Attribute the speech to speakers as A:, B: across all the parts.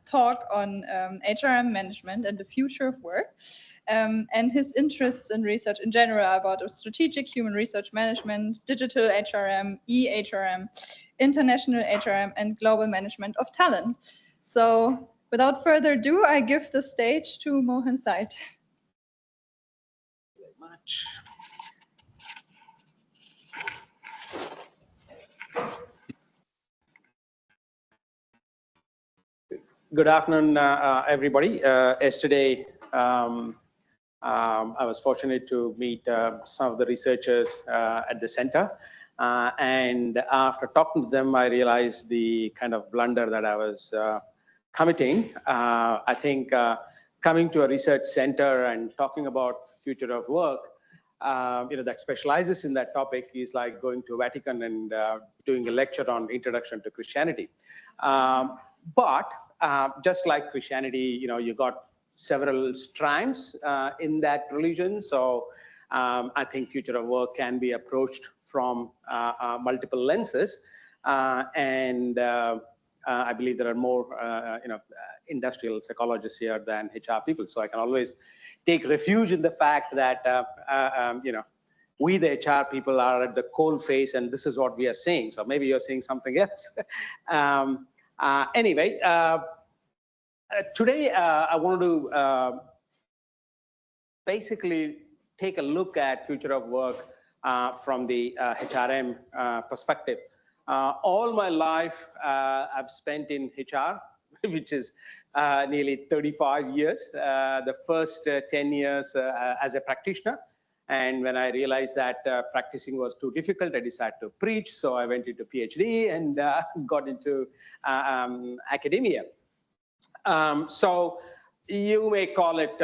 A: talk on HRM management and the future of work, and his interests in research in general about strategic human research management, digital HRM, e-HRM, international HRM, and global management of talent. So without further ado, I give the stage to Mohan Thite.
B: Very much. Good afternoon, everybody. Yesterday, I was fortunate to meet some of the researchers at the center. And after talking to them, I realized the kind of blunder that I was committing. I think coming to a research center and talking about future of work, that specializes in that topic is like going to Vatican and doing a lecture on introduction to Christianity. But just like Christianity, you got several strands in that religion. So I think future of work can be approached from multiple lenses. And I believe there are more, industrial psychologists here than HR people. So I can always take refuge in the fact that, we, the HR people, are at the coal face, and this is what we are saying. So maybe you're saying something else. Anyway, today I want to basically take a look at future of work from the HRM perspective. All my life I've spent in HR, which is nearly 35 years. The first 10 years as a practitioner. And when I realized that practicing was too difficult, I decided to preach. So I went into PhD and got into academia. So you may call it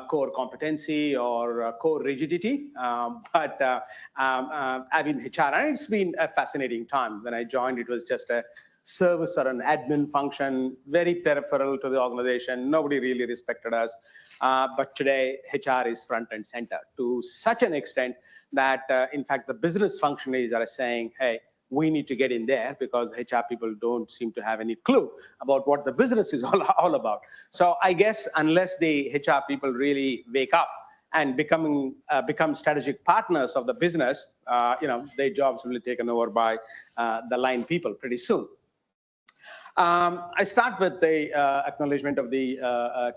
B: core competency or core rigidity, but I've been HR, and it's been a fascinating time. When I joined, it was just a service or an admin function, very peripheral to the organization. Nobody really respected us. But today, HR is front and center to such an extent that, in fact, the business functionaries are saying, hey, we need to get in there because HR people don't seem to have any clue about what the business is all about. So I guess unless the HR people really wake up and become strategic partners of the business, their jobs will be taken over by the line people pretty soon. I start with the acknowledgement of the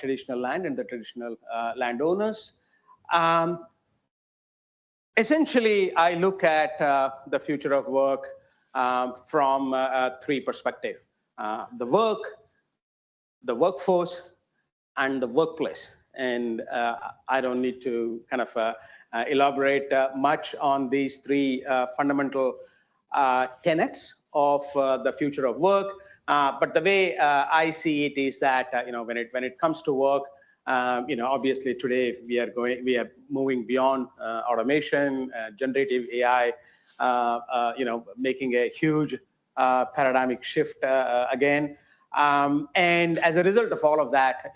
B: traditional land and the traditional landowners. Essentially, I look at the future of work from three perspectives: the work, the workforce, and the workplace. And I don't need to kind of elaborate much on these three fundamental tenets of the future of work. But the way I see it is that when it comes to work, obviously today we are moving beyond automation, generative AI, making a huge paradigmic shift again. And as a result of all of that,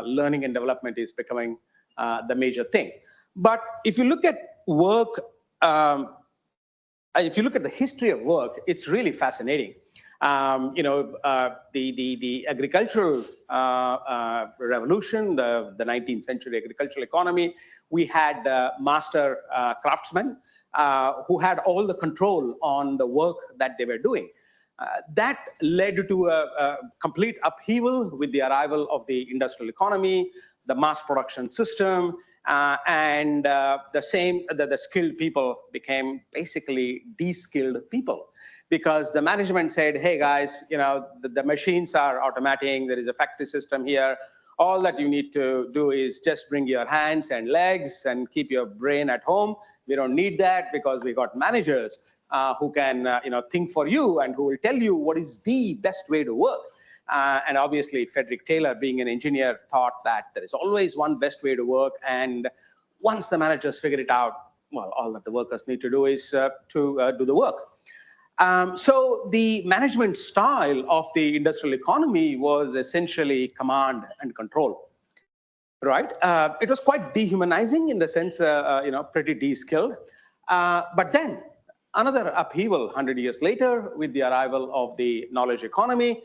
B: learning and development is becoming the major thing. But if you look at work, if you look at the history of work, it's really fascinating. The agricultural revolution, the 19th century agricultural economy, we had master craftsmen who had all the control on the work that they were doing. That led to a complete upheaval with the arrival of the industrial economy, the mass production system, and the skilled people became basically de-skilled people. Because the management said, hey guys, the machines are automating, there is a factory system here. All that you need to do is just bring your hands and legs and keep your brain at home. We don't need that because we got managers who can think for you and who will tell you what is the best way to work. And obviously, Frederick Taylor, being an engineer, thought that there is always one best way to work. And once the managers figure it out, well, all that the workers need to do is to do the work. So the management style of the industrial economy was essentially command and control, right? It was quite dehumanizing in the sense, pretty de-skilled. But then another upheaval 100 years later with the arrival of the knowledge economy,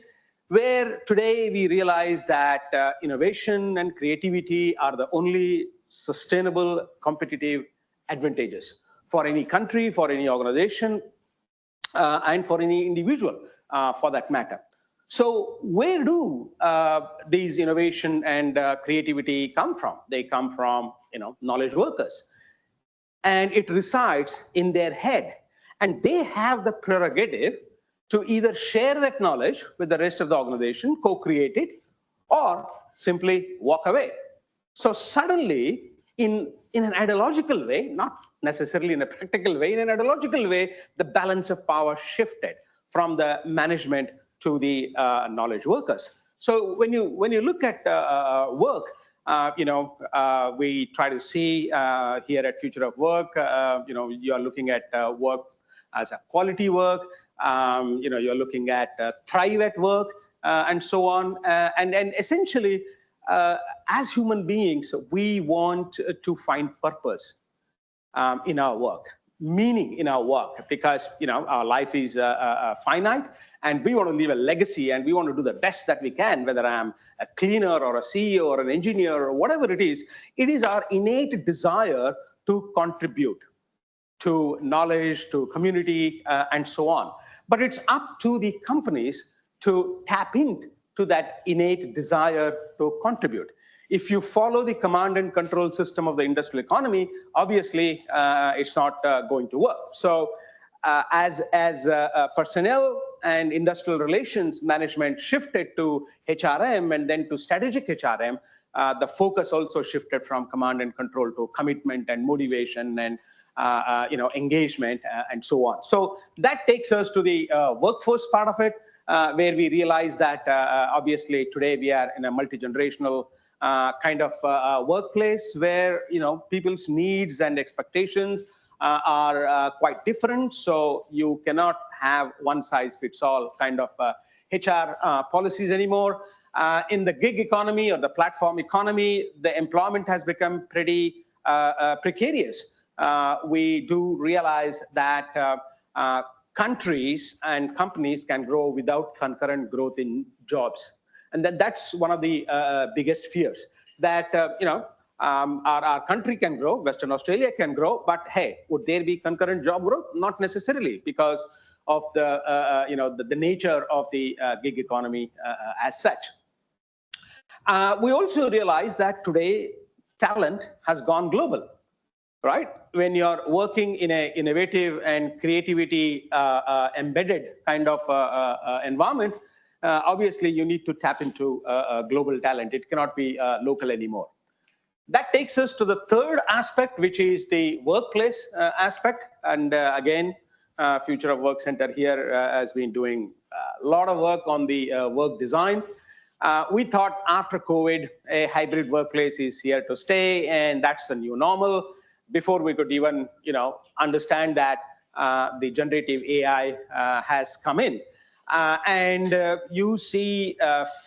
B: where today we realize that innovation and creativity are the only sustainable competitive advantages for any country, for any organization, and for any individual for that matter. So where do these innovation and creativity come from? They come from knowledge workers, and it resides in their head. And they have the prerogative to either share that knowledge with the rest of the organization, co-create it, or simply walk away. So suddenly, in an ideological way, not necessarily in a practical way, in an ideological way, the balance of power shifted from the management to the knowledge workers. So when you look at work, we try to see here at Future of Work, you are looking at work as a quality work, you're looking at thrive at work, and so on. And essentially, as human beings, we want to find purpose in our work, meaning in our work, because our life is finite, and we want to leave a legacy, and we want to do the best that we can, whether I'm a cleaner or a CEO or an engineer or whatever it is our innate desire to contribute to knowledge, to community, and so on. But it's up to the companies to tap into that innate desire to contribute. If you follow the command and control system of the industrial economy, obviously it's not going to work. So as personnel and industrial relations management shifted to HRM and then to strategic HRM, the focus also shifted from command and control to commitment and motivation and engagement and so on. So that takes us to the workforce part of it, where we realize that obviously today we are in a multi-generational kind of workplace where people's needs and expectations are quite different. So you cannot have one size fits all kind of HR policies anymore. In the gig economy or the platform economy, the employment has become pretty precarious. We do realize that countries and companies can grow without concurrent growth in jobs. And that's one of the biggest fears, that our country can grow, Western Australia can grow, but hey, would there be concurrent job growth? Not necessarily, because of the nature of the gig economy as such. We also realize that today talent has gone global, right? When you're working in an innovative and creativity embedded kind of environment, obviously you need to tap into global talent. It cannot be local anymore. That takes us to the third aspect, which is the workplace aspect. And again, Future of Work Center here has been doing a lot of work on the work design. We thought after COVID, a hybrid workplace is here to stay, and that's the new normal. Before we could even understand that, the generative AI has come in. And you see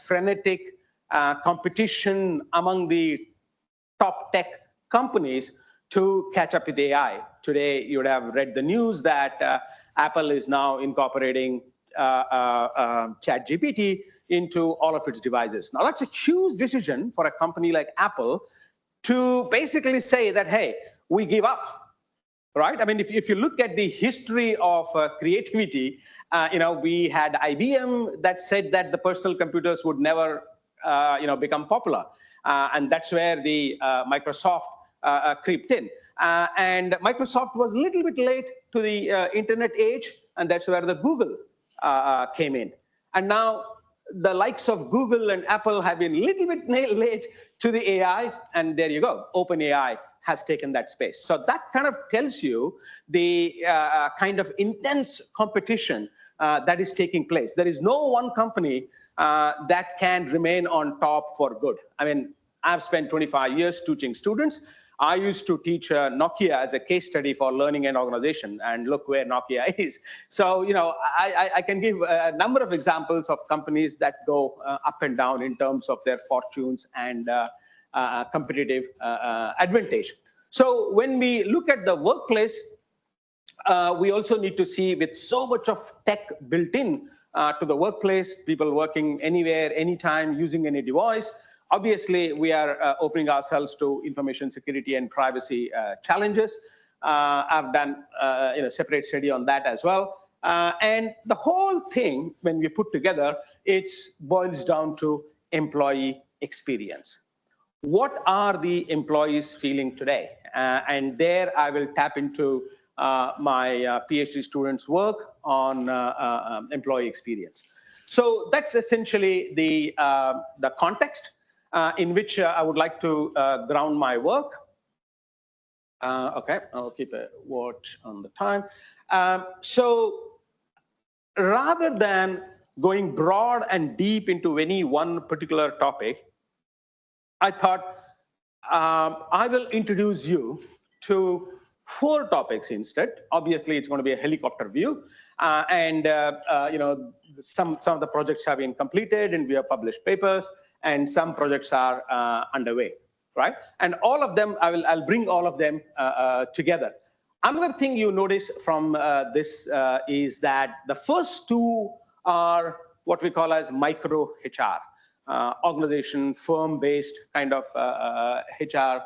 B: frenetic competition among the top tech companies to catch up with AI. Today, you would have read the news that Apple is now incorporating ChatGPT into all of its devices. Now, that's a huge decision for a company like Apple to basically say that, hey, we give up, right? I mean, if you look at the history of creativity, we had IBM that said that the personal computers would never, become popular. And that's where the Microsoft crept in. And Microsoft was a little bit late to the internet age, and that's where the Google came in. And now the likes of Google and Apple have been a little bit late to the AI, and there you go, OpenAI has taken that space. So that kind of tells you the kind of intense competition that is taking place. There is no one company that can remain on top for good. I mean, I've spent 25 years teaching students. I used to teach Nokia as a case study for learning and organization, and look where Nokia is. So, I can give a number of examples of companies that go up and down in terms of their fortunes and competitive advantage. So when we look at the workplace, we also need to see, with so much of tech built in to the workplace, people working anywhere, anytime, using any device. Obviously, we are opening ourselves to information security and privacy challenges. I've done separate study on that as well. And the whole thing, when we put together, it boils down to employee experience. What are the employees feeling today? And there I will tap into my PhD students' work on employee experience. So that's essentially the context in which I would like to ground my work. Okay, I'll keep a watch on the time. So rather than going broad and deep into any one particular topic, I thought I will introduce you to 4 topics instead. Obviously, it's going to be a helicopter view, and some of the projects have been completed, and we have published papers, and some projects are underway, right? And all of them, I'll bring all of them together. Another thing you notice from this is that the first 2 are what we call as micro HR. Organization, firm-based kind of HR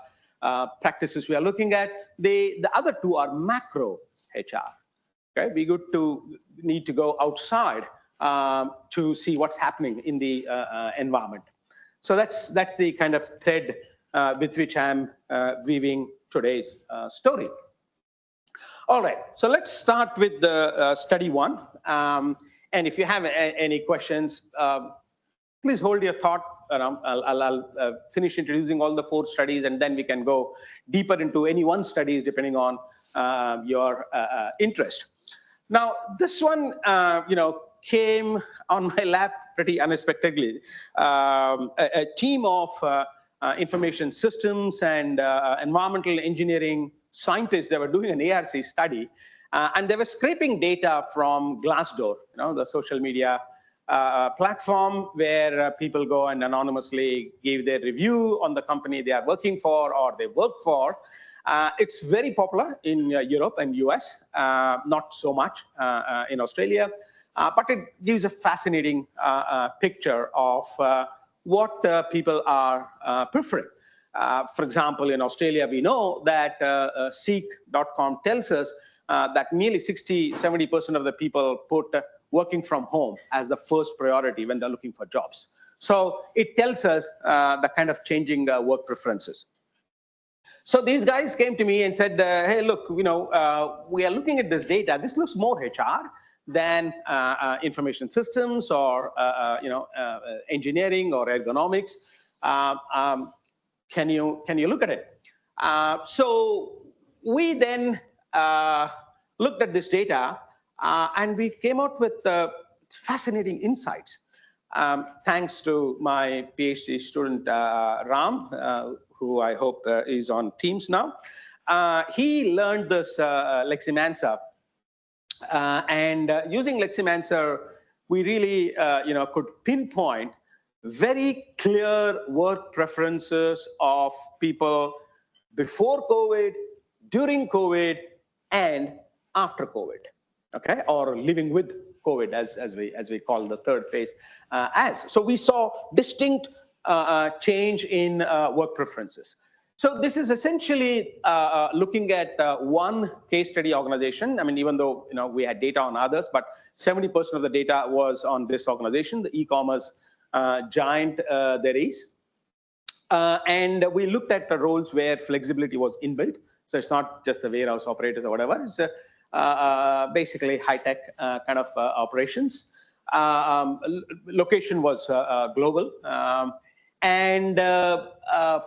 B: practices we are looking at. The other 2 are macro HR. Okay, we need to go outside to see what's happening in the environment. So that's the kind of thread with which I'm weaving today's story. All right, so let's start with the study 1. And if you have any questions, please hold your thought. I'll finish introducing all the 4 studies, and then we can go deeper into any one studies depending on your interest. Now, this one, came on my lap pretty unexpectedly. A team of information systems and environmental engineering scientists, they were doing an ARC study, and they were scraping data from Glassdoor, the social media platform where people go and anonymously give their review on the company they are working for or they work for. It's very popular in Europe and US, not so much in Australia, but it gives a fascinating picture of what people are preferring. For example, in Australia, we know that Seek.com tells us that nearly 60-70% of the people put working from home as the first priority when they're looking for jobs. So it tells us the kind of changing work preferences. So these guys came to me and said, hey, look, we are looking at this data. This looks more HR than information systems or engineering or ergonomics. Can you look at it? So we then looked at this data, and we came out with fascinating insights. Thanks to my PhD student, Ram, who I hope is on Teams now. He learned this Leximancer. And using Leximancer, we really could pinpoint very clear work preferences of people before COVID, during COVID, and after COVID. Okay, or living with COVID, as we call the third phase. So we saw distinct change in work preferences. So this is essentially looking at one case study organization. I mean, even though we had data on others, but 70% of the data was on this organization, the e-commerce giant there is. And we looked at the roles where flexibility was inbuilt. So it's not just the warehouse operators or whatever. It's basically high-tech kind of operations. Location was global. And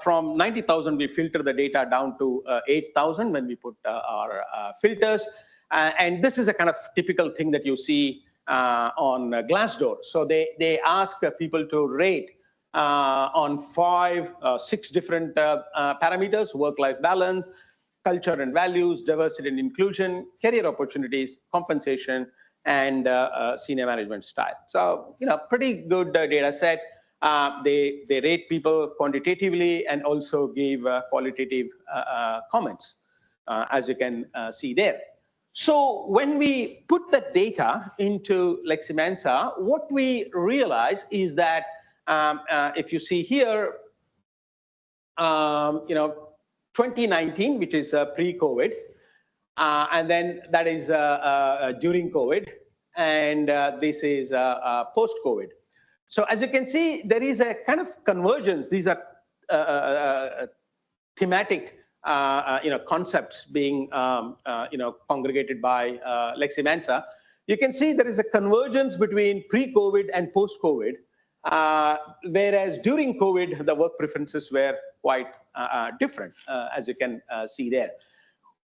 B: from 90,000, we filtered the data down to 8,000 when we put our filters. And this is a kind of typical thing that you see on Glassdoor. So they ask people to rate on 6 different parameters: work-life balance, culture and values, diversity and inclusion, career opportunities, compensation, and senior management style. So, pretty good data set. They rate people quantitatively and also give qualitative comments, as you can see there. So when we put the data into Leximensa, what we realize is that if you see here, 2019, which is pre-COVID, and then that is during COVID, and this is post-COVID. So as you can see, there is a kind of convergence. These are thematic concepts being congregated by Leximensa. You can see there is a convergence between pre-COVID and post-COVID, whereas during COVID, the work preferences were quite different, as you can see there.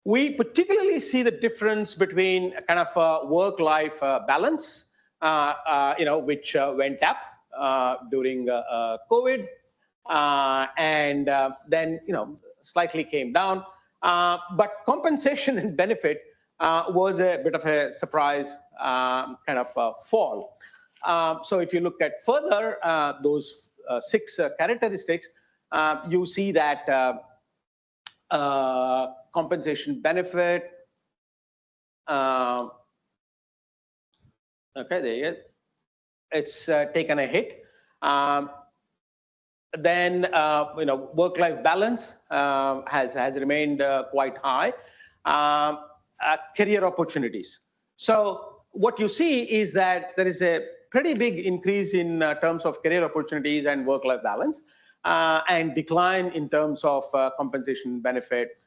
B: We particularly see the difference between a kind of work-life balance, which went up during COVID, and then slightly came down. But compensation and benefit was a bit of a surprise kind of fall. So if you look at further those 6 characteristics, you see that compensation benefit, okay, there you go. It's taken a hit. Then work-life balance has remained quite high. Career opportunities. So what you see is that there is a pretty big increase in terms of career opportunities and work-life balance, and decline in terms of compensation benefit,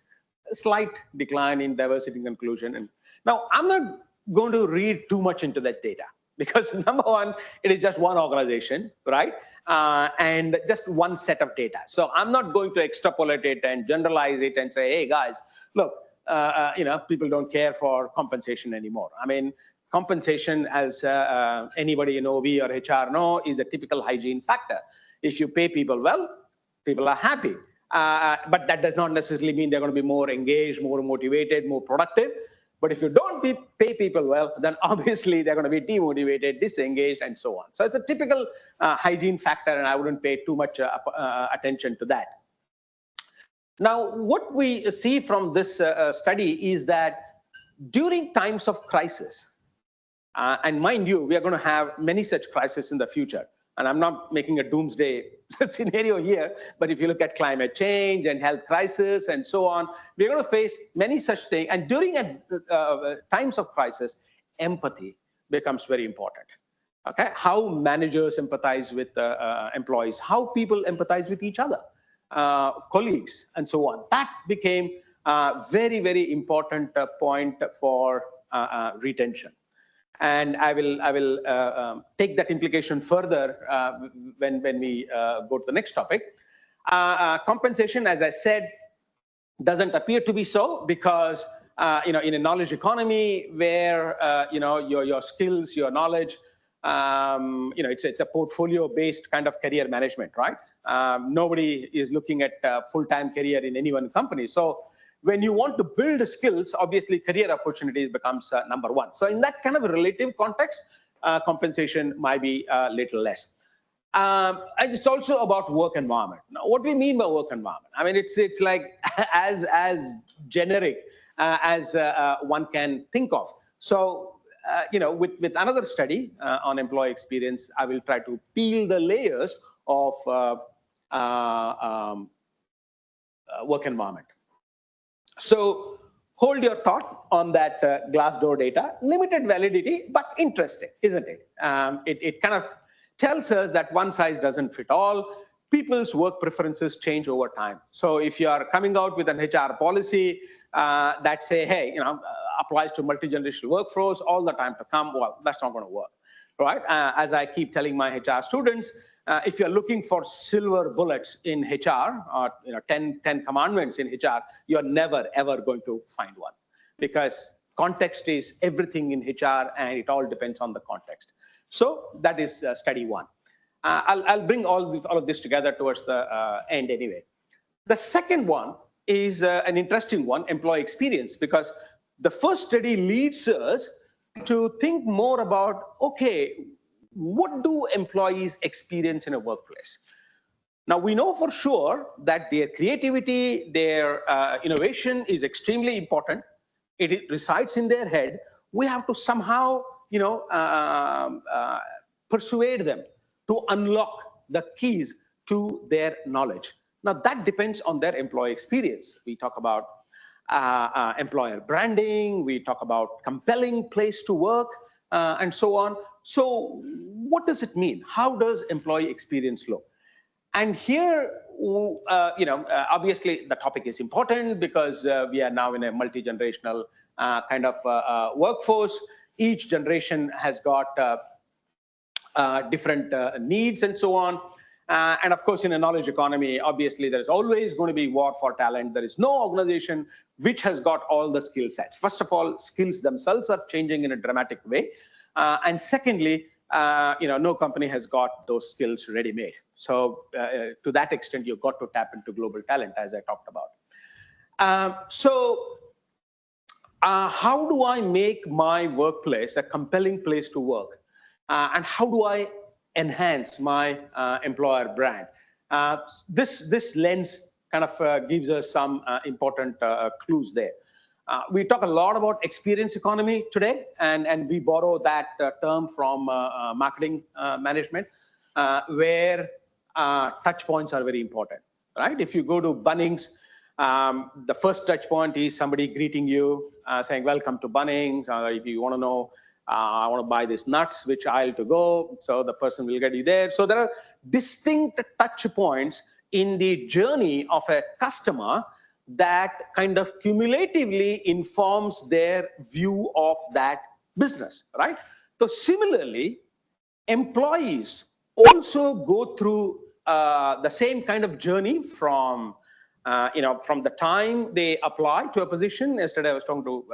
B: a slight decline in diversity and inclusion. And now I'm not going to read too much into that data, because number one, it is just one organization, right? And just one set of data. So I'm not going to extrapolate it and generalize it and say, hey guys, look, people don't care for compensation anymore. I mean, compensation, as anybody in OB or HR know, is a typical hygiene factor. If you pay people well, people are happy. But that does not necessarily mean they're going to be more engaged, more motivated, more productive. But if you don't pay people well, then obviously they're going to be demotivated, disengaged, and so on. So it's a typical hygiene factor, and I wouldn't pay too much attention to that. Now, what we see from this study is that during times of crisis, and mind you, we are going to have many such crises in the future. And I'm not making a doomsday scenario here, but if you look at climate change and health crisis and so on, we're going to face many such things. And during times of crisis, empathy becomes very important. Okay, how managers empathize with employees, how people empathize with each other, colleagues, and so on. That became a very, very important point for retention. And I will take that implication further when we go to the next topic. Compensation, as I said, doesn't appear to be so, because in a knowledge economy where your skills, your knowledge, it's a portfolio-based kind of career management, right? Nobody is looking at full-time career in any one company. So when you want to build skills, obviously career opportunities becomes number one. So in that kind of a relative context, compensation might be a little less. And it's also about work environment. Now, what do we mean by work environment? I mean, it's like as generic as one can think of. So, with another study on employee experience, I will try to peel the layers of work environment. So hold your thought on that Glassdoor data. Limited validity, but interesting, isn't it? It kind of tells us that one size doesn't fit all. People's work preferences change over time. So if you are coming out with an HR policy that say, hey, applies to multi-generational workforce all the time to come, well, that's not going to work, right? As I keep telling my HR students, if you're looking for silver bullets in HR, or 10 commandments in HR, you're never, ever going to find one, because context is everything in HR, and it all depends on the context. So that is study one. I'll bring all of this together towards the end anyway. The second one is an interesting one, employee experience, because the first study leads us to think more about, okay, what do employees experience in a workplace? Now, we know for sure that their creativity, their innovation is extremely important it resides in their head. We have to somehow, persuade them to unlock the keys to their knowledge. Now, that depends on their employee experience. We talk about employer branding, we talk about compelling place to work, and so on. So what does it mean? How does employee experience look? And here, obviously the topic is important because we are now in a multi-generational kind of workforce. Each generation has got different needs and so on. And of course, in a knowledge economy, obviously, there is always going to be war for talent. There is no organization which has got all the skill sets. First of all, skills themselves are changing in a dramatic way. And secondly, no company has got those skills ready-made. So to that extent, you've got to tap into global talent, as I talked about. How do I make my workplace a compelling place to work? And how do I enhance my employer brand? This lens kind of gives us some important clues there. We talk a lot about experience economy today, and we borrow that term from marketing management, where touch points are very important, right? If you go to Bunnings, the first touch point is somebody greeting you, saying, welcome to Bunnings. If you want to know, I want to buy these nuts, which aisle to go, so the person will get you there. So there are distinct touch points in the journey of a customer that kind of cumulatively informs their view of that business, right? So similarly, employees also go through the same kind of journey from the time they apply to a position. Yesterday, I was talking to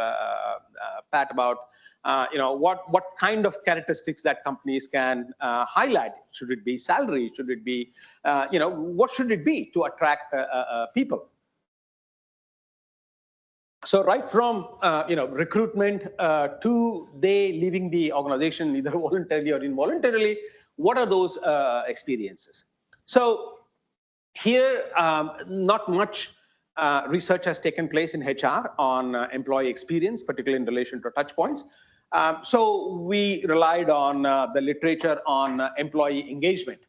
B: Pat about what kind of characteristics that companies can highlight. Should it be salary? Should it be, what should it be to attract people? So right from recruitment to they leaving the organization, either voluntarily or involuntarily, what are those experiences? So here, not much research has taken place in HR on employee experience, particularly in relation to touch points. So we relied on the literature on employee engagement.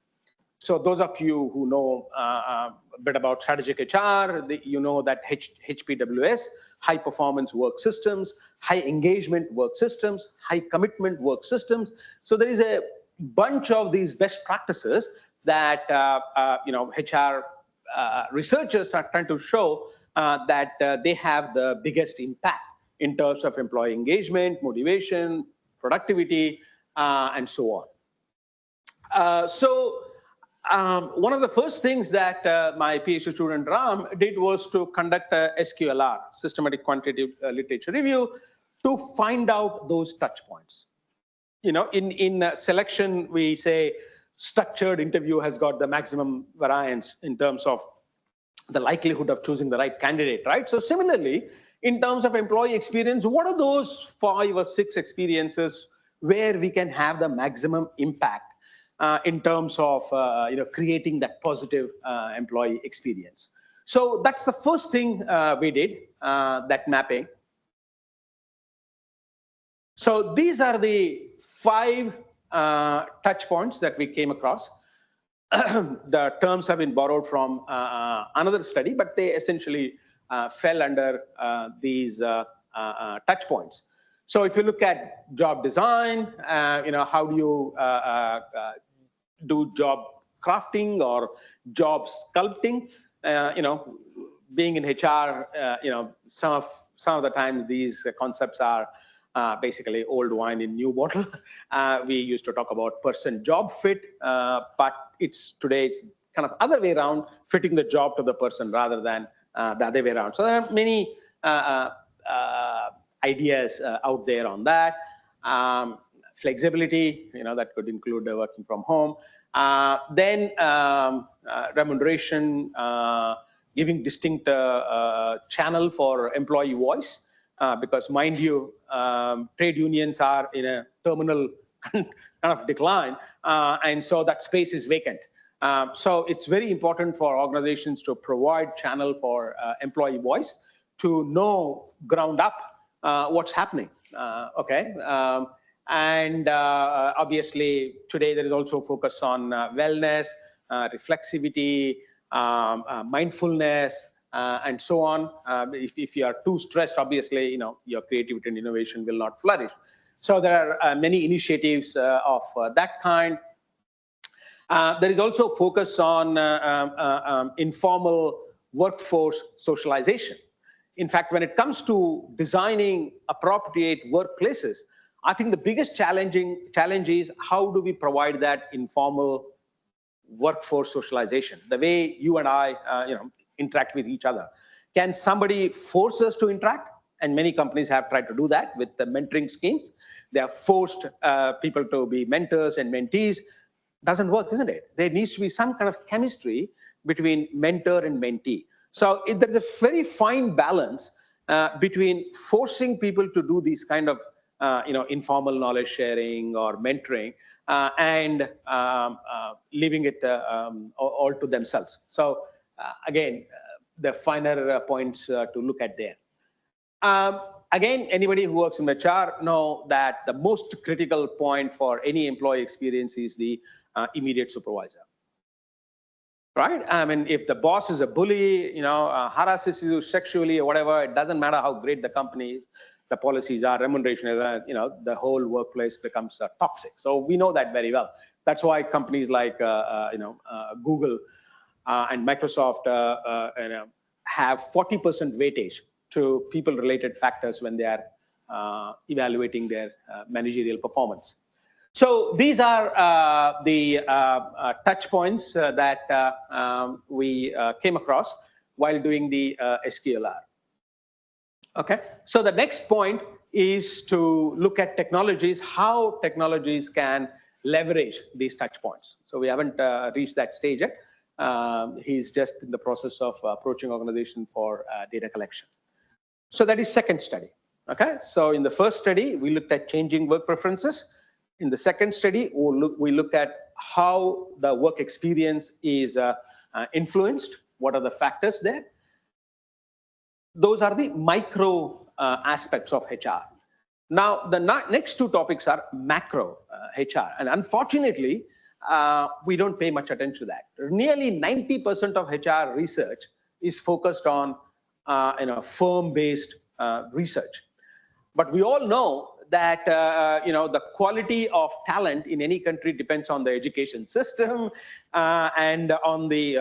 B: So those of you who know a bit about strategic HR, you know that HPWS, high performance work systems, high engagement work systems, high commitment work systems. So there is a bunch of these best practices that HR researchers are trying to show that they have the biggest impact in terms of employee engagement, motivation, productivity, and so on. One of the first things that my PhD student Ram did was to conduct a SQLR, systematic quantitative literature review, to find out those touch points. In selection, we say structured interview has got the maximum variance in terms of the likelihood of choosing the right candidate, right? So similarly, in terms of employee experience, what are those 5 or 6 experiences where we can have the maximum impact in terms of creating that positive employee experience? So that's the first thing we did, that mapping. So these are the 5 touch points that we came across. The terms have been borrowed from another study, but they essentially fell under these touch points. So if you look at job design, how do you do job crafting or job sculpting? Being in HR, some of the times these concepts are basically old wine in new bottle. We used to talk about person job fit, but today it's kind of other way around, fitting the job to the person rather than the other way around. So there are many ideas out there on that. Flexibility, that could include working from home. Then remuneration, giving distinct channel for employee voice, because mind you, trade unions are in a terminal kind of decline, and so that space is vacant. So it's very important for organizations to provide channel for employee voice, to know ground up what's happening. Okay. Obviously, today there is also focus on wellness, reflexivity, mindfulness, and so on. If you are too stressed, obviously, your creativity and innovation will not flourish. So there are many initiatives of that kind. There is also focus on informal workforce socialization. In fact, when it comes to designing appropriate workplaces, I think the biggest challenge is how do we provide that informal workforce socialization, the way you and I interact with each other. Can somebody force us to interact? And many companies have tried to do that with the mentoring schemes. They have forced people to be mentors and mentees. Doesn't work, isn't it? There needs to be some kind of chemistry between mentor and mentee. So there's a very fine balance between forcing people to do these kind of informal knowledge sharing or mentoring and leaving it all to themselves. So again, the finer points to look at there. Again, anybody who works in HR know that the most critical point for any employee experience is the immediate supervisor. Right? I mean, if the boss is a bully, harasses you sexually or whatever, it doesn't matter how great the company is, the policies are, remuneration is, the whole workplace becomes toxic. So we know that very well. That's why companies like Google and Microsoft have 40% weightage to people-related factors when they are evaluating their managerial performance. So these are the touch points that we came across while doing the SQLR. Okay, so the next point is to look at technologies, how technologies can leverage these touch points. So we haven't reached that stage yet. He's just in the process of approaching organization for data collection. So that is second study. Okay, so in the first study, we looked at changing work preferences. In the second study, we look at how the work experience is influenced. What are the factors there? Those are the micro aspects of HR. Now, the next two topics are macro HR. And unfortunately, we don't pay much attention to that. Nearly 90% of HR research is focused on firm-based research. But we all know that the quality of talent in any country depends on the education system and on the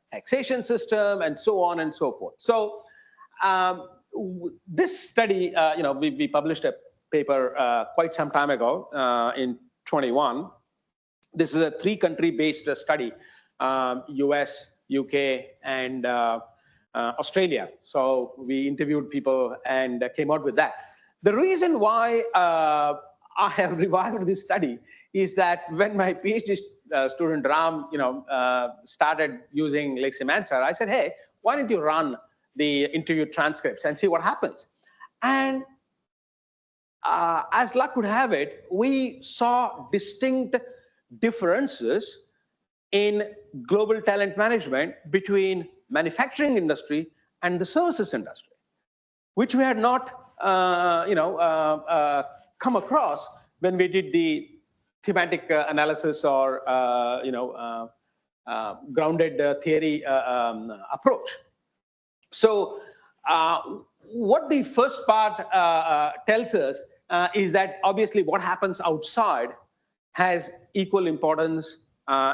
B: taxation system and so on and so forth. So this study, we published a paper quite some time ago in 21. This is a 3-country based study, US, UK, and Australia. So we interviewed people and came out with that. The reason why I have revived this study is that when my PhD student Ram, started using Lexim Answer, I said, hey, why don't you run the interview transcripts and see what happens? And as luck would have it, we saw distinct differences in global talent management between manufacturing industry and the services industry, which we had not come across when we did the thematic analysis or grounded theory approach. So what the first part tells us is that obviously what happens outside has equal importance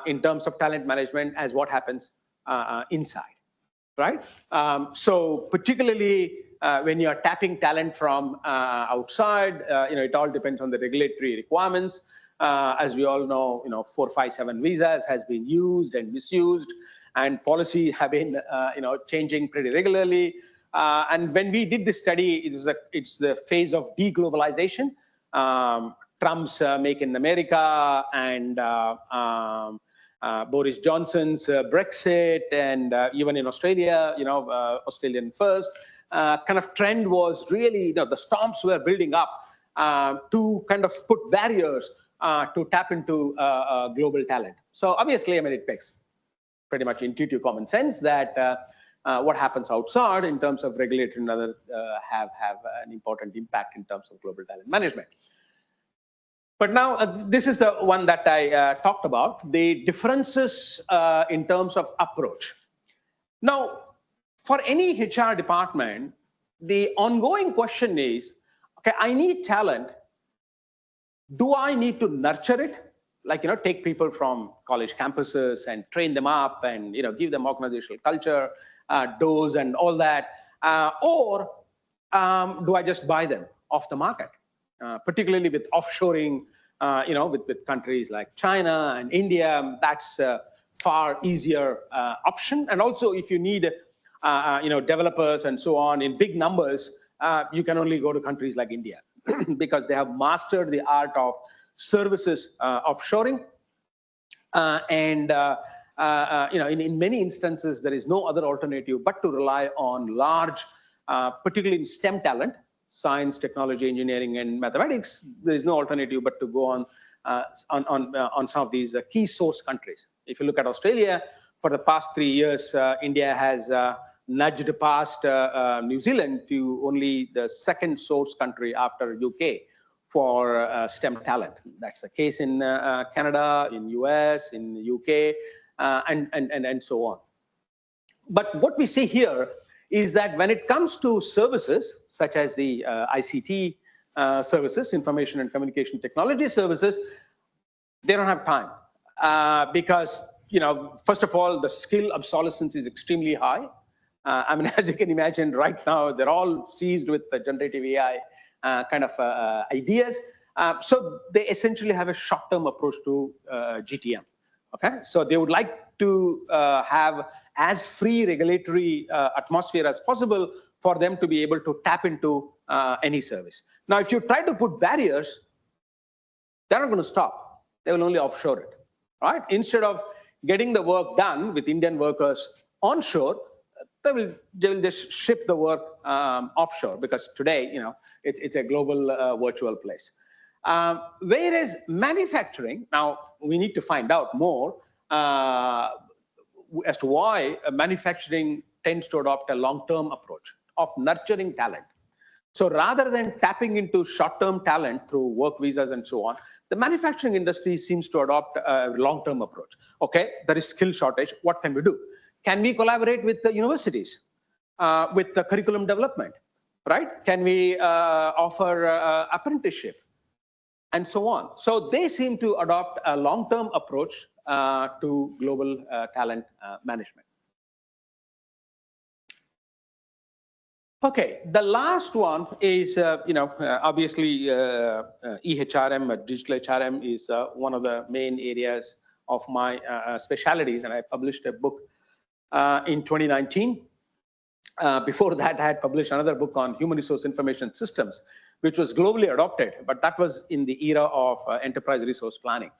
B: in terms of talent management as what happens inside, right? So particularly when you're tapping talent from outside, it all depends on the regulatory requirements. As we all know, 457 visas has been used and misused, and policy have been, changing pretty regularly. And when we did this study, it's the phase of deglobalization. Trump's Make in America and Boris Johnson's Brexit, and even in Australia, Australian first. Kind of trend was really, the storms were building up to kind of put barriers to tap into global talent. So obviously, it makes pretty much intuitive common sense that what happens outside in terms of regulatory and other have an important impact in terms of global talent management. But now this is the one that I talked about, the differences in terms of approach. Now, for any HR department, the ongoing question is, okay, I need talent. Do I need to nurture it? Like, take people from college campuses and train them up and, give them organizational culture, dose and all that. Or do I just buy them off the market? Particularly with offshoring, with countries like China and India, that's a far easier option. And also, if you need, developers and so on in big numbers, you can only go to countries like India because they have mastered the art of services offshoring. In many instances, there is no other alternative but to rely on large, particularly in STEM talent, science, technology, engineering, and mathematics. There is no alternative but to go on some of these key source countries. If you look at Australia, for the past 3 years, India has nudged past New Zealand to only the second source country after UK for STEM talent. That's the case in Canada, in US, in the UK, and so on. But what we see here is that when it comes to services, such as the ICT services, information and communication technology services, they don't have time because, first of all, the skill obsolescence is extremely high. As you can imagine, right now, they're all seized with the generative AI kind of ideas. So they essentially have a short-term approach to GTM. Okay, so they would like to have as free regulatory atmosphere as possible for them to be able to tap into any service. Now, if you try to put barriers, they're not going to stop. They will only offshore it, right? Instead of getting the work done with Indian workers onshore, they will just ship the work offshore because today, it's a global virtual place. Whereas manufacturing, now we need to find out more as to why manufacturing tends to adopt a long-term approach of nurturing talent. So rather than tapping into short-term talent through work visas and so on, the manufacturing industry seems to adopt a long-term approach. Okay, there is skill shortage. What can we do? Can we collaborate with the universities, with the curriculum development, right? Can we offer apprenticeship and so on? So they seem to adopt a long-term approach to global talent management. Okay, the last one is, obviously EHRM, digital HRM is one of the main areas of my specialities, and I published a book in 2019. Before that, I had published another book on human resource information systems, which was globally adopted, but that was in the era of enterprise resource planning,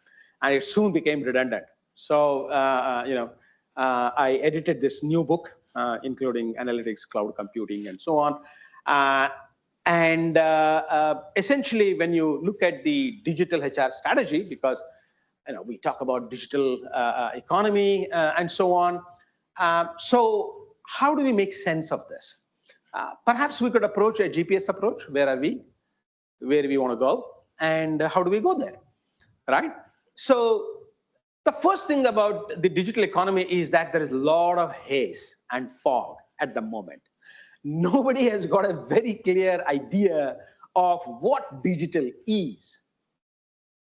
B: and it soon became redundant. So, I edited this new book, including analytics, cloud computing, and so on. Essentially, when you look at the digital HR strategy, because we talk about digital economy and so on. So how do we make sense of this? Perhaps we could approach a GPS approach. Where are we? Where do we want to go? And how do we go there? Right? So the first thing about the digital economy is that there is a lot of haze and fog at the moment. Nobody has got a very clear idea of what digital is.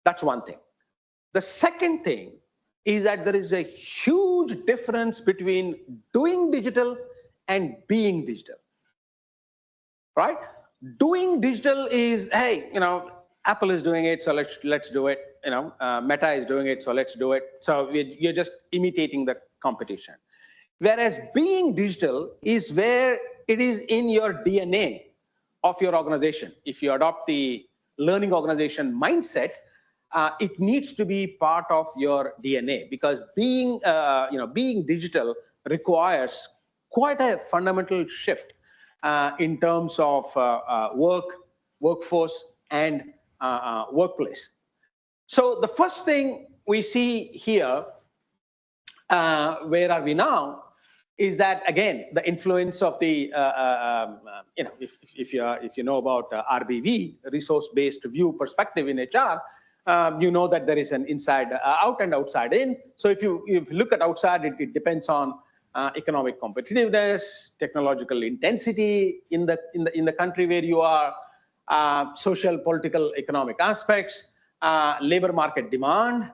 B: That's one thing. The second thing is that there is a huge difference between doing digital and being digital, right? Doing digital is, hey, Apple is doing it, so let's do it. Meta is doing it, so let's do it. So you're just imitating the competition. Whereas being digital is where it is in your DNA of your organization. If you adopt the learning organization mindset, it needs to be part of your DNA, because being digital requires quite a fundamental shift in terms of workforce, and workplace. So the first thing we see here, where are we now? is that, again, the influence of the, if you know about RBV, resource-based view perspective in HR, you know that there is an inside out and outside in. So if you look at outside, it depends on economic competitiveness, technological intensity in the country where you are, social, political, economic aspects, labor market demand.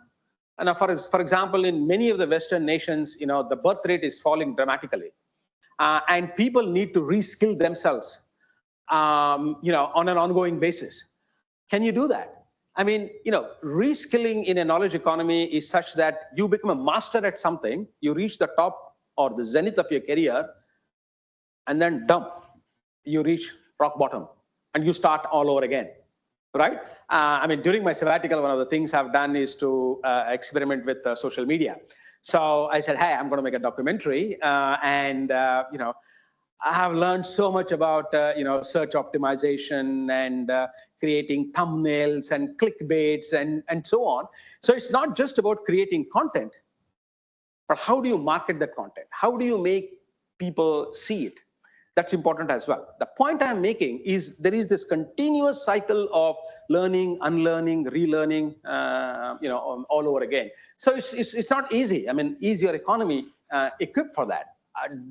B: And for example, in many of the Western nations, the birth rate is falling dramatically, and people need to reskill themselves, on an ongoing basis. Can you do that? I mean, reskilling in a knowledge economy is such that you become a master at something, you reach the top or the zenith of your career, and then dump, you reach rock bottom, and you start all over again. Right? I mean, during my sabbatical, one of the things I've done is to experiment with social media. So I said, hey, I'm going to make a documentary, and I have learned so much about search optimization and creating thumbnails and clickbaits and so on. So it's not just about creating content, but how do you market that content? How do you make people see it? That's important as well. The point I'm making is there is this continuous cycle of learning, unlearning, relearning, all over again. So it's not easy. I mean, is your economy equipped for that?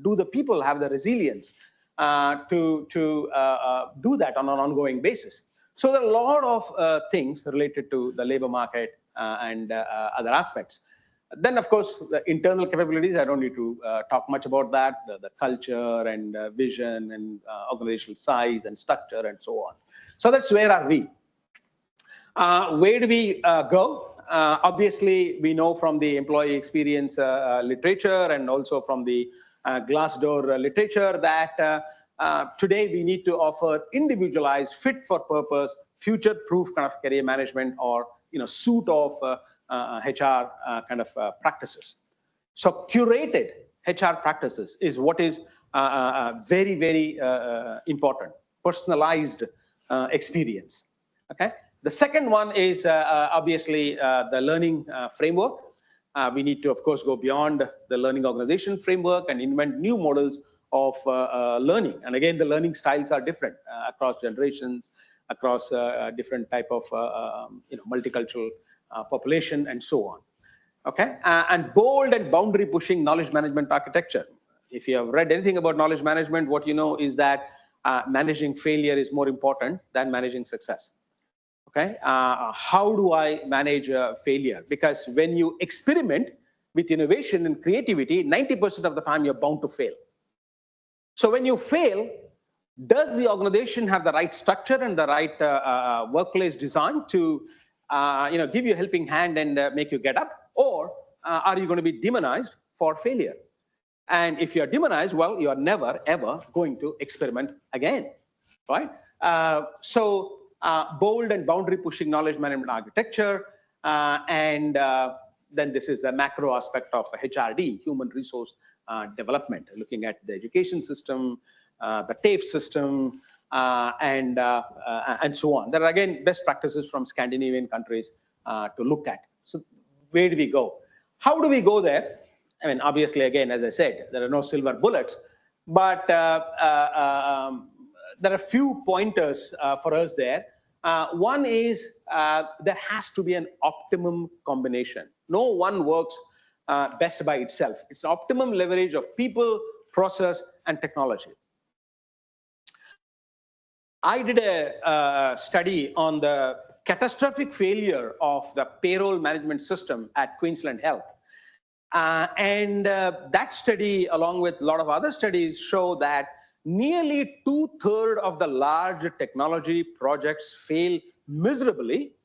B: Do the people have the resilience to do that on an ongoing basis? So there are a lot of things related to the labor market and other aspects. Then, of course, the internal capabilities, I don't need to talk much about that, the culture and vision and organizational size and structure and so on. So that's where are we. Where do we go? Obviously, we know from the employee experience literature and also from the Glassdoor literature that today we need to offer individualized, fit for purpose, future-proof kind of career management or suite of HR kind of practices. So curated HR practices is what is very, very important, personalized experience. Okay. The second one is obviously the learning framework. We need to, of course, go beyond the learning organization framework and invent new models of learning. And again, the learning styles are different across generations, across different type of multicultural population and so on. Okay, and bold and boundary pushing knowledge management architecture. If you have read anything about knowledge management, what you know is that managing failure is more important than managing success. Okay, how do I manage failure? Because when you experiment with innovation and creativity, 90% of the time you're bound to fail. So when you fail, does the organization have the right structure and the right workplace design to give you a helping hand and make you get up? Or are you going to be demonized for failure? And if you're demonized, well, you are never, ever going to experiment again, right? So bold and boundary pushing knowledge management architecture. And then this is the macro aspect of HRD, human resource development, looking at the education system, the TAFE system, and so on. There are, again, best practices from Scandinavian countries to look at. So where do we go? How do we go there? I mean, obviously, again, as I said, there are no silver bullets, but there are a few pointers for us there. One is there has to be an optimum combination. No one works best by itself. It's optimum leverage of people, process, and technology. I did a study on the catastrophic failure of the payroll management system at Queensland Health. And that study, along with a lot of other studies, show that nearly 2/3 of the large technology projects fail miserably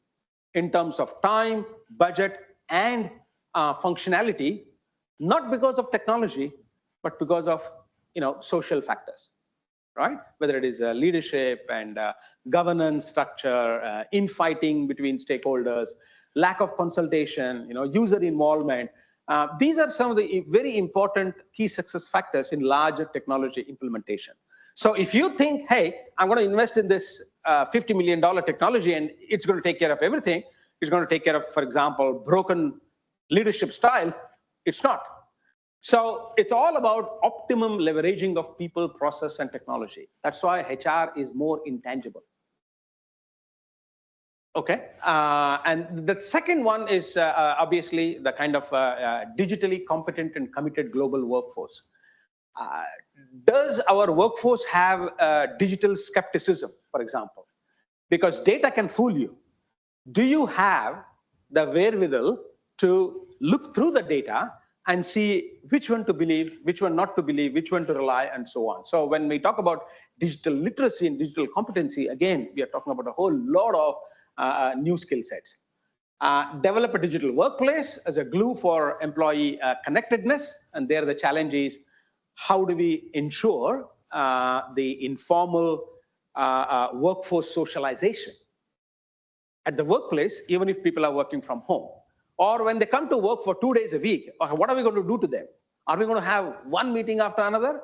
B: in terms of time, budget, and functionality, not because of technology, but because of social factors. Right? Whether it is leadership and governance structure, infighting between stakeholders, lack of consultation, user involvement. These are some of the very important key success factors in larger technology implementation. So if you think, hey, I'm going to invest in this $50 million technology and it's going to take care of everything, it's going to take care of, for example, broken leadership style, it's not. So it's all about optimum leveraging of people, process, and technology. That's why HR is more intangible. Okay, and the second one is obviously the kind of digitally competent and committed global workforce. Uh, does our workforce have digital skepticism, for example? Because data can fool you. Do you have the wherewithal to look through the data and see which one to believe, which one not to believe, which one to rely, and so on? So when we talk about digital literacy and digital competency, again, we are talking about a whole lot of new skill sets. Develop a digital workplace as a glue for employee connectedness. And there the challenge is, how do we ensure the informal workforce socialization at the workplace, even if people are working from home? Or when they come to work for 2 days a week, what are we going to do to them? Are we going to have one meeting after another?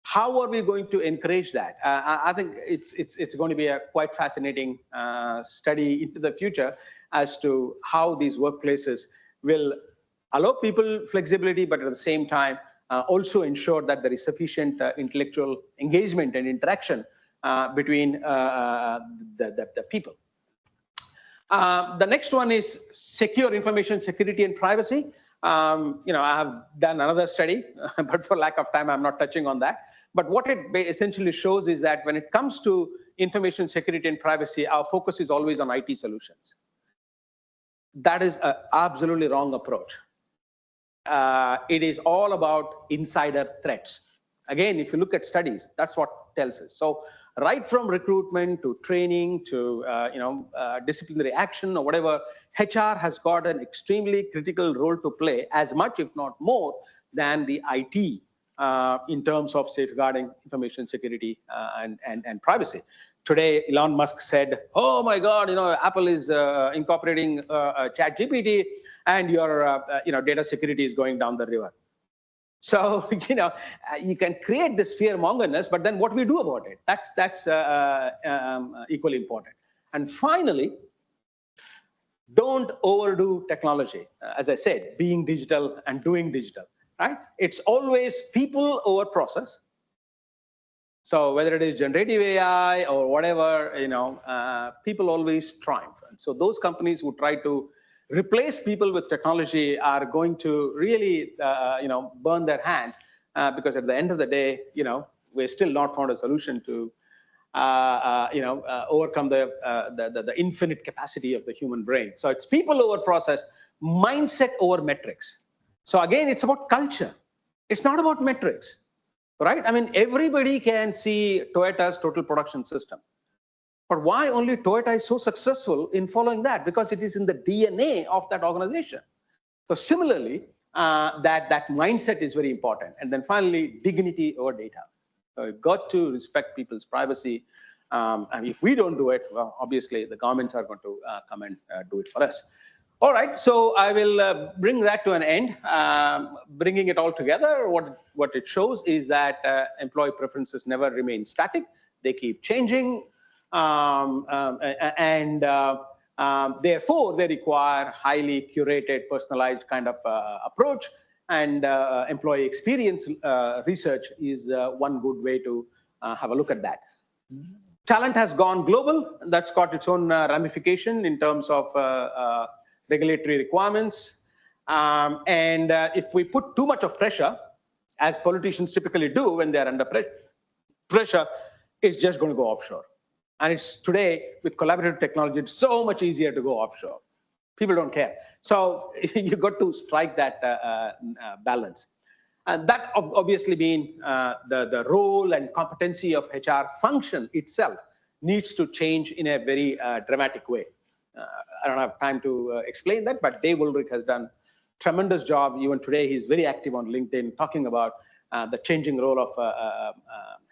B: How are we going to encourage that? I think it's going to be a quite fascinating study into the future as to how these workplaces will allow people flexibility, but at the same time also ensure that there is sufficient intellectual engagement and interaction between the people. The next one is secure information security and privacy. I have done another study, but for lack of time, I'm not touching on that. But what it essentially shows is that when it comes to information security and privacy, our focus is always on IT solutions. That is an absolutely wrong approach. It is all about insider threats. Again, if you look at studies, that's what tells us. So right from recruitment to training to disciplinary action or whatever, HR has got an extremely critical role to play, as much, if not more, than the IT in terms of safeguarding information security and privacy. Today, Elon Musk said, "Oh my God, Apple is incorporating ChatGPT, and your data security is going down the river." So you can create this fear-mongerness, but then what we do about it? That's equally important. And finally, don't overdo technology. As I said, being digital and doing digital, right? It's always people over process. So whether it is generative AI or whatever, people always triumph. And so those companies who try to replace people with technology are going to really, burn their hands because at the end of the day, we're still not found a solution to, overcome the infinite capacity of the human brain. So it's people over process, mindset over metrics. So again, it's about culture. It's not about metrics. Right? I mean, everybody can see Toyota's total production system. But why only Toyota is so successful in following that? Because it is in the DNA of that organization. So similarly, that mindset is very important. And then finally, dignity over data. So you've got to respect people's privacy. And if we don't do it, well, obviously the governments are going to come and do it for us. All right, so I will bring that to an end. Bringing it all together, what it shows is that employee preferences never remain static. They keep changing, and therefore they require highly curated, personalized kind of approach. And employee experience research is one good way to have a look at that. Talent has gone global. That's got its own ramification in terms of regulatory requirements. And if we put too much of pressure, as politicians typically do when they're under pressure, it's just going to go offshore. And it's today, with collaborative technology, it's so much easier to go offshore. People don't care. So you've got to strike that balance. And that obviously means the role and competency of HR function itself needs to change in a very dramatic way. I don't have time to explain that, but Dave Ulrich has done a tremendous job. Even today, he's very active on LinkedIn talking about the changing role of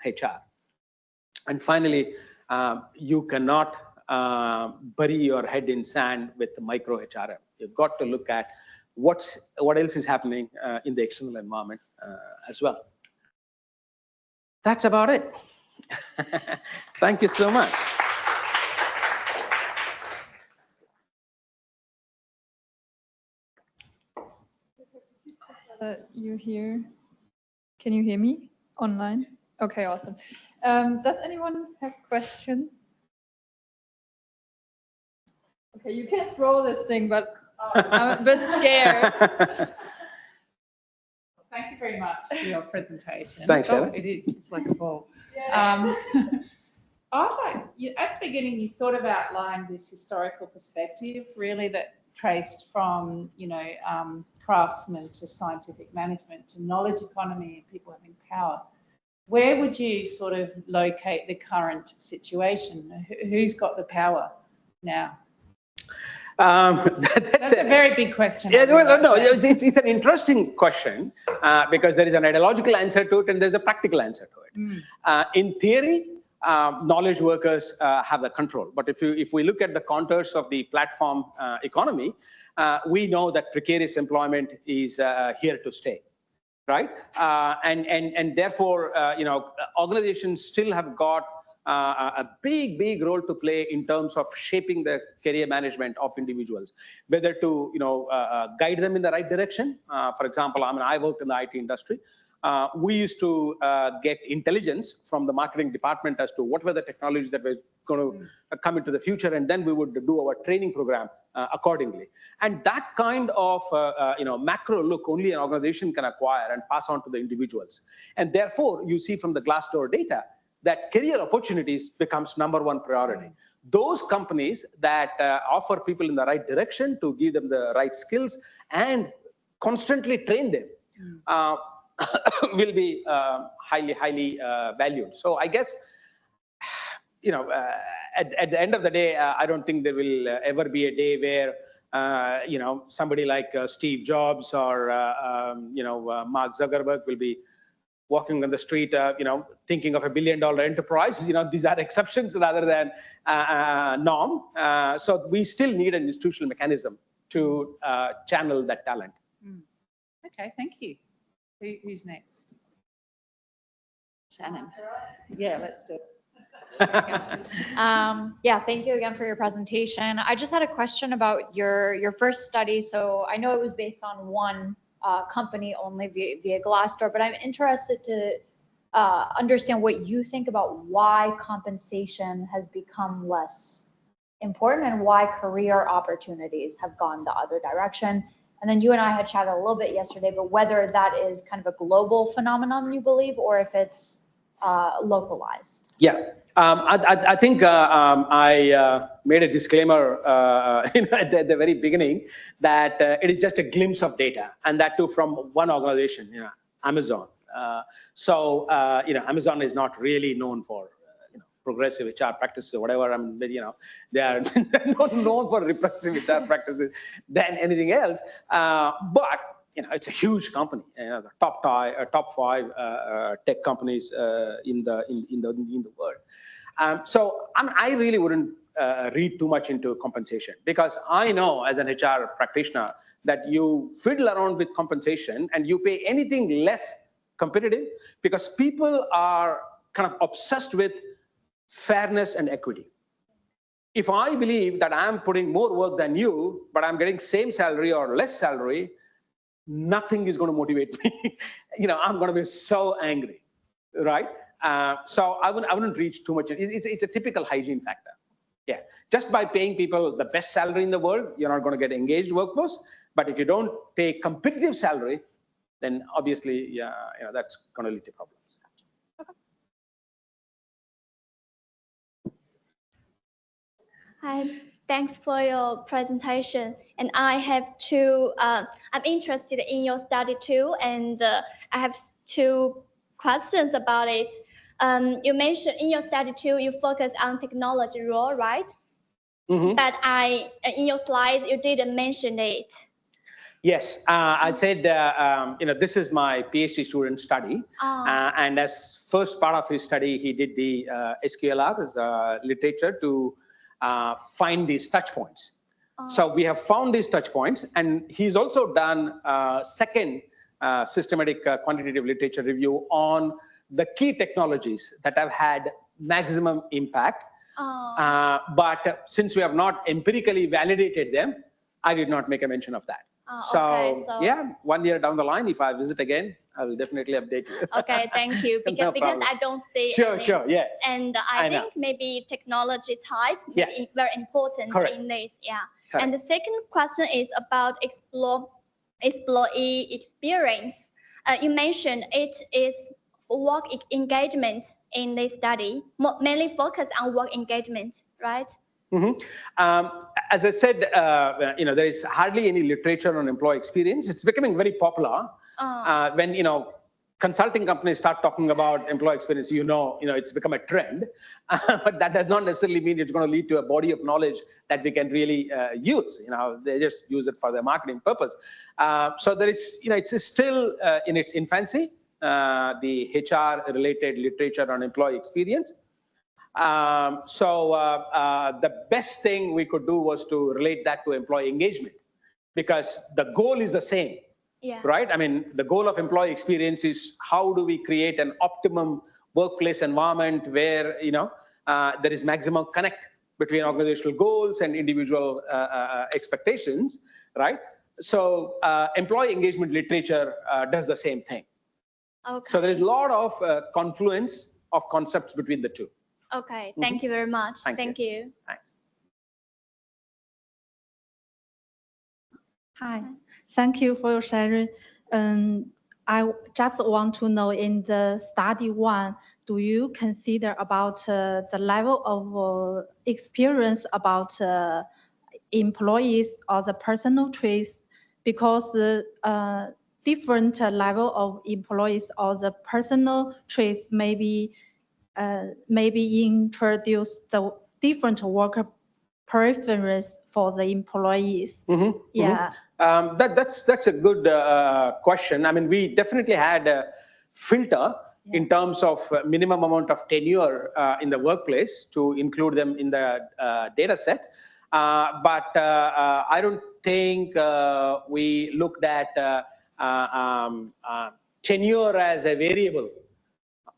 B: HR. And finally, you cannot bury your head in sand with micro HRM. You've got to look at what else is happening in the external environment as well. That's about it. Thank you so much.
A: You hear? Can you hear me online? Okay, awesome. Does anyone have questions? Okay, you can throw this thing, but I'm a bit scared.
C: Thank you very much for your presentation.
B: Thanks, Helen.
C: It is. It's like a ball.
A: Yeah.
C: At the beginning, you sort of outlined this historical perspective, really, that traced from, craftsmen to scientific management to knowledge economy and people having power. Where would you sort of locate the current situation? Who's got the power now? That's a very big question.
B: Yeah, well, no, it's an interesting question because there is an ideological answer to it and there's a practical answer to it. In theory, knowledge workers have the control. But if we look at the contours of the platform economy, we know that precarious employment is here to stay, right? And therefore, organizations still have got a big role to play in terms of shaping the career management of individuals, whether to guide them in the right direction. For example, I worked in the IT industry. We used to get intelligence from the marketing department as to what were the technologies that were going to come into the future, and then we would do our training program accordingly. And that kind of macro look only an organization can acquire and pass on to the individuals. And therefore, you see from the Glassdoor data that career opportunities becomes #1 priority. Those companies that offer people in the right direction to give them the right skills and constantly train them will be highly valued. So I guess, at the end of the day, I don't think there will ever be a day where, somebody like Steve Jobs or, Mark Zuckerberg will be walking on the street, thinking of $1 billion enterprise. These are exceptions rather than norm. So we still need an institutional mechanism to channel that talent.
C: Okay, thank you. Who's next? Shannon. Yeah, let's do it.
D: Yeah, thank you again for your presentation. I just had a question about your first study. So I know it was based on one company only via Glassdoor, but I'm interested to understand what you think about why compensation has become less important and why career opportunities have gone the other direction. And then you and I had chatted a little bit yesterday, but whether that is kind of a global phenomenon, you believe, or if it's localized.
B: Yeah, I think I made a disclaimer at the very beginning that it is just a glimpse of data, and that too from one organization, Amazon. So Amazon is not really known for progressive HR practices or whatever. They are known for repressive HR practices than anything else. But it's a huge company, the top 5 tech companies in the world. So I really wouldn't read too much into compensation, because I know as an HR practitioner that you fiddle around with compensation and you pay anything less competitive because people are kind of obsessed with fairness and equity. If I believe that I'm putting more work than you, but I'm getting same salary or less salary, nothing is going to motivate me. I'm going to be so angry, right? So I wouldn't reach too much. It's a typical hygiene factor. Yeah, just by paying people the best salary in the world, you're not going to get engaged workforce. But if you don't pay competitive salary, then obviously, that's going to lead to problems.
E: Hi, thanks for your presentation. And I have two, I'm interested in your study too, and I have 2 questions about it. You mentioned in your study too, you focus on technology role, right? Mm-hmm. But in your slides, you didn't mention it.
B: Yes, I said, this is my PhD student study. And as first part of his study, he did the SQLR, as literature, to find these touch points. So we have found these touch points, and he's also done second systematic quantitative literature review on the key technologies that have had maximum impact. But since we have not empirically validated them, I did not make a mention of that.
E: Okay, so
B: yeah, 1 year down the line, if I visit again, I will definitely update you.
E: okay, thank you.
B: No
E: Because
B: problem.
E: I don't see
B: Sure,
E: any.
B: sure, yeah.
E: And
B: I
E: I
B: know.
E: think maybe technology type
B: Yeah.
E: is very important
B: Correct.
E: in this. Yeah.
B: Correct.
E: And the second question is about employee experience. You mentioned it is work engagement in this study, mainly focused on work engagement, right?
B: Mm-hmm. As I said, there is hardly any literature on employee experience. It's becoming very popular. When consulting companies start talking about employee experience, it's become a trend. But that does not necessarily mean it's going to lead to a body of knowledge that we can really use. They just use it for their marketing purpose. So there is, it's still in its infancy. The HR-related literature on employee experience. The best thing we could do was to relate that to employee engagement, because the goal is the same, right? I mean, the goal of employee experience is how do we create an optimum workplace environment where there is maximum connect between organizational goals and individual expectations, right? So employee engagement literature does the same thing.
E: Okay.
B: So there is a lot of confluence of concepts between the two.
E: Okay, thank you very much.
B: Thank
E: you.
B: Thanks.
F: Hi, thank you for your sharing. I just want to know, in the study one, do you consider about the level of experience about employees or the personal traits? Because different level of employees or the personal traits maybe introduce the different work preference for the employees.
B: Mm-hmm,
F: yeah.
B: Mm-hmm. That's a good question. I mean, we definitely had a filter in terms of minimum amount of tenure in the workplace to include them in the data set. But I don't think we looked at tenure as a variable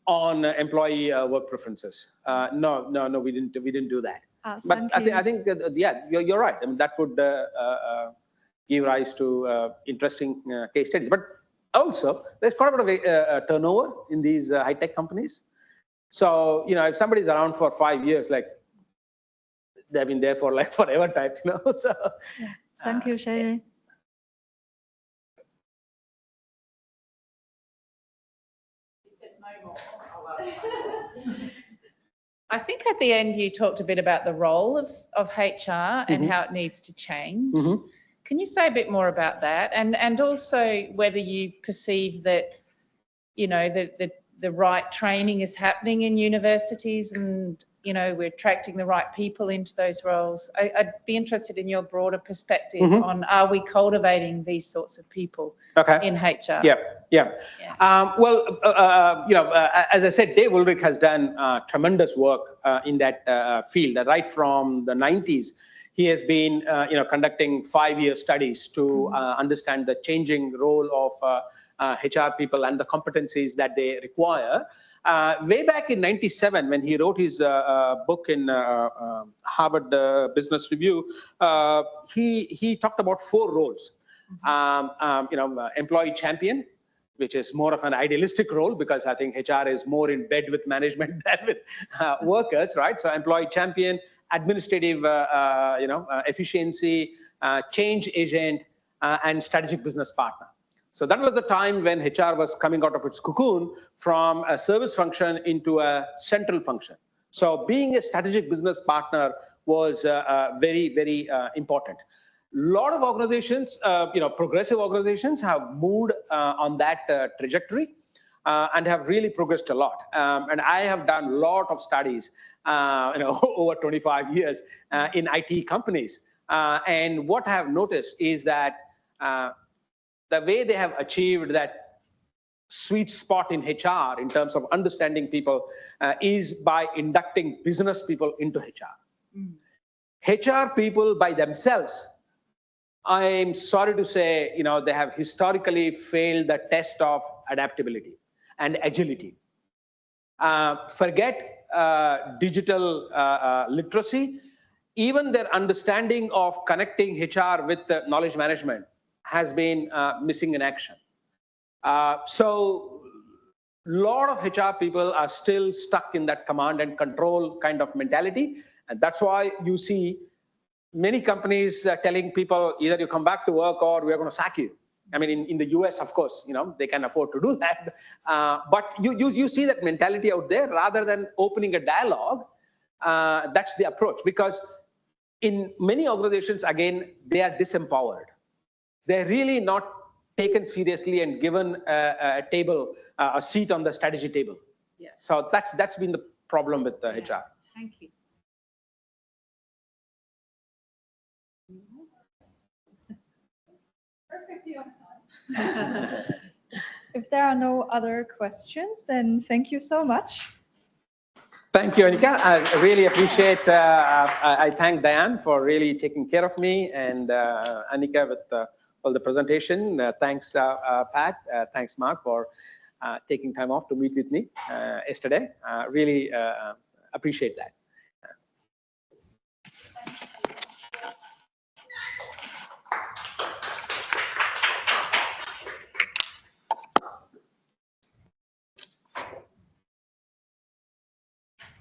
B: on employee work preferences. No, we didn't do that. But I think yeah, you're right. I mean, that would give rise to interesting case studies. But also, there's quite a bit of a turnover in these high-tech companies. So, if somebody's around for 5 years, like they've been there for like forever types, So,
F: yeah. Thank you, Sharon.
C: I think at the end you talked a bit about the role of HR and how it needs to change. Can you say a bit more about that, and also whether you perceive that the right training is happening in universities, and we're attracting the right people into those roles? I'd be interested in your broader perspective on, are we cultivating these sorts of people in HR?
B: Yeah. Well, as I said, Dave Ulrich has done tremendous work in that field. Right from the 90s, he has been, conducting 5-year studies to understand the changing role of HR people and the competencies that they require. Way back in 97, when he wrote his book in Harvard Business Review, he talked about 4 roles. Employee champion, which is more of an idealistic role, because I think HR is more in bed with management than with workers, right? So employee champion, administrative, efficiency, change agent, and strategic business partner. So that was the time when HR was coming out of its cocoon from a service function into a central function. So being a strategic business partner was very, very important. A lot of organizations, progressive organizations, have moved on that trajectory and have really progressed a lot. And I have done a lot of studies, over 25 years in IT companies. And what I have noticed is that the way they have achieved that sweet spot in HR in terms of understanding people is by inducting business people into HR. HR people by themselves, I'm sorry to say, they have historically failed the test of adaptability and agility. Forget digital literacy. Even their understanding of connecting HR with the knowledge management has been missing in action. So a lot of HR people are still stuck in that command and control kind of mentality. And that's why you see many companies telling people either you come back to work or we're going to sack you. I mean, in the US, of course, they can afford to do that. But you see that mentality out there rather than opening a dialogue. That's the approach, because in many organizations, again, they are disempowered. They're really not taken seriously and given a table, a seat on the strategy table.
C: Yeah.
B: So that's been the problem with HR.
C: Thank you.
A: Perfectly on time. If there are no other questions, then thank you so much.
B: Thank you, Anika. I really appreciate, I thank Diane for really taking care of me, and Anika with all the presentation. Thanks, Pat. Thanks, Mark, for taking time off to meet with me yesterday. Really appreciate that.